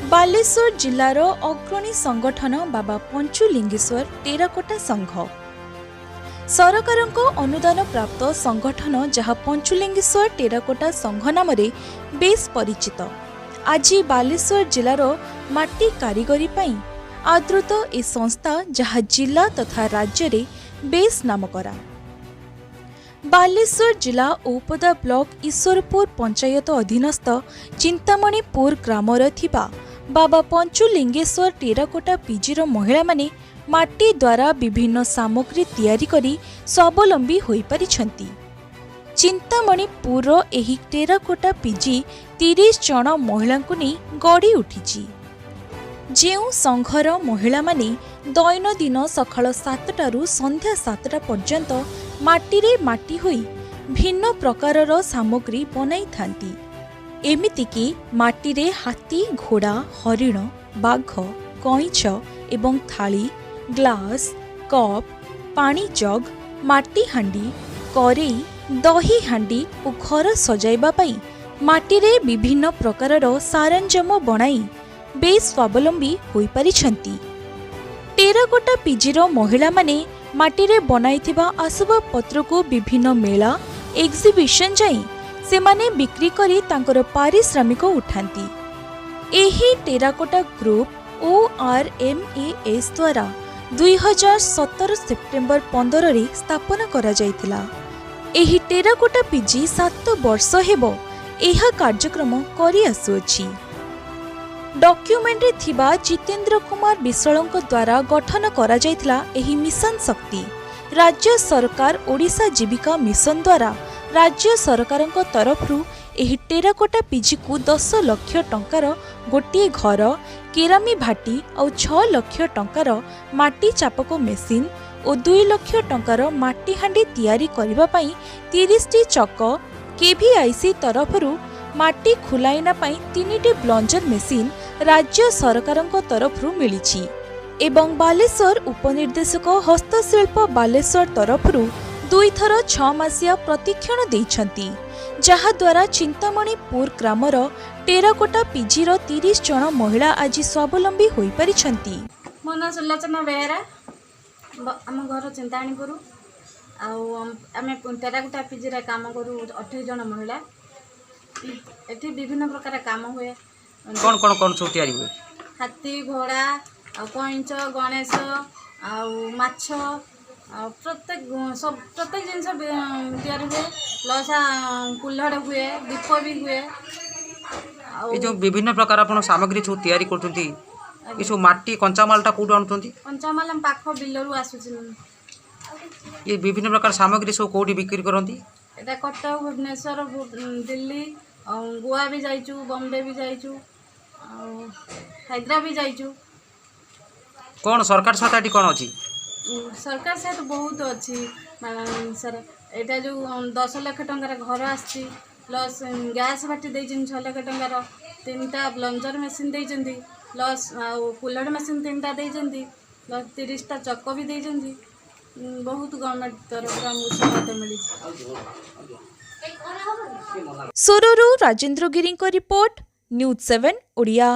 बालेश्वर जिलार अग्रणी संगठन बाबा पंचुलिंगेश्वर टेराकोटा संघ सरकार अनुदान प्राप्त संगठन जहाँ पंचुलिंगेश्वर टेराकोटा संघ नाम बेस परिचित। आज बालेश्वर जिलार माटी कारीगरी पाई आदृत ए संस्था जहाँ जिला तथा राज्य रे बेस नामकरा। बालेश्वर जिला औपदा ब्लॉक ईश्वरपुर पंचायत अधीनस्थ चिंतामणिपुर ग्रामर थिबा बाबा पंचुलिंगेश्वर टेराकोटा पीजीर महिला माने माटी द्वारा विभिन्न सामग्री तैयारी करी स्वावलंबी होई परिछंती। चिंतामणिपुर एही टेराकोटा पीजी 30 जन महिला नै गढ़ी उठिछि। जेउ संघर महिला माने दैनंदिन सकाळ 7टारू संध्या 7टा पर्यंत माटी रे माटी होई भिन्न प्रकारर सामग्री बनाई थांती। एमितिकी माटी रे हाथी, घोड़ा, हरिण, बाघ, कईंच एवं थाली, ग्लास, कप, पानी जग, माटी हांडी, करेई, दही हांडी और घर सजाइबा पाई माटी रे विभिन्न प्रकारर सारंजाम बनाई बेस स्वावलंबी होई परिछंती। टेराकोटा पीजीर महिला माने माटी रे बनाइथिबा आसबाब पत्र को विभिन्न मेला एग्जिबिशन जाई से माने बिक्री करी तांकर पारिश्रमिक उठांती। एही टेराकोटा ग्रुप ORMAS द्वारा 2017 सेप्टेम्बर 15 रे स्थापना करा जायतिला। एही टेराकोटा पीजी 7 वर्ष हेबो एहा कार्यक्रम करी आसुअछि। डॉक्यूमेंट रे थिबा जितेंद्र कुमार विश्वालଙ୍କ द्वारा गठन करा जायतिला। एही मिशन शक्ति राज्य सरकार ओडिशा जीविका मिशन द्वारा राज्य सरकारଙ୍କ तरफरु एही टेराकोटा पीजी को 10 लाख टंकार गोटे घर, केरामी भाटी और 6 लाख टंकार माटी चापक मेसिन और 2 लाख टंकार माटी हांडी तैयारी करिबा पई 30 टी चक, KVIC तरफरु माटी खुलाइना पई 3 टी ब्लंजर मेसिन राज्य सरकारଙ୍କ तरफरु मिलिछि एवं बालेश्वर उपनिर्देशक हस्तशिल्प बालेश्वर तरफरु 2 थर 6 मासिया प्रतिक्षण देइछंती, जहा द्वारा चिंतामणिपुर ग्रामर टेराकोटा पीजीर 30 जन महिला आज स्वावलंबी होई परिछंती। मो नाम सुलोचना बेहेरा, आम घर चिंतामणिपुर आम टेराकोटा पीजी रे काम करू 28 जन महिला। एठी विभिन्न प्रकार काम हुए। कौन सब तैयारी हुए? हाथी, घोड़ा, कईंच, गणेश, माछ, प्रत्येक जिनस तैयारी हुए। प्लस कुल्हड़ हुए, दीप भी हुए। ये जो विभिन्न प्रकार अपन सामग्री सब तैयारी करथुंती, ये सब माटी कंचामालटा कोड आणथुंती? कंचामाल हम पाख बिलरू आसुछि। ये विभिन्न प्रकार सामग्री सब कोडी बिक्री करंती? एटा कटक, भुवनेश्वर, दिल्ली, गोवा भी जाइचु, बॉम्बे भी जाइचु, हैदराबाद भी जाइचु। कौन सरकार साथी कौन अच्छी? सरकार सहित बहुत अच्छी सर। एटा जो 10 लाख टंकार घर आसी, प्लस गैस भाटी देइछन 6 लाख टंकार, 3टा ब्लंजर मेसिन देइछन्ती, प्लस कुल्हड़ मेसिन 3टा देइछन्ती, प्लस 30टा चक भी देइछन्ती। बहुत गवर्नमेंट तरफ हमको सहायता मिली। सोरोरु राजेंद्र गिरी को रिपोर्ट, न्यूज 7 ओडिया।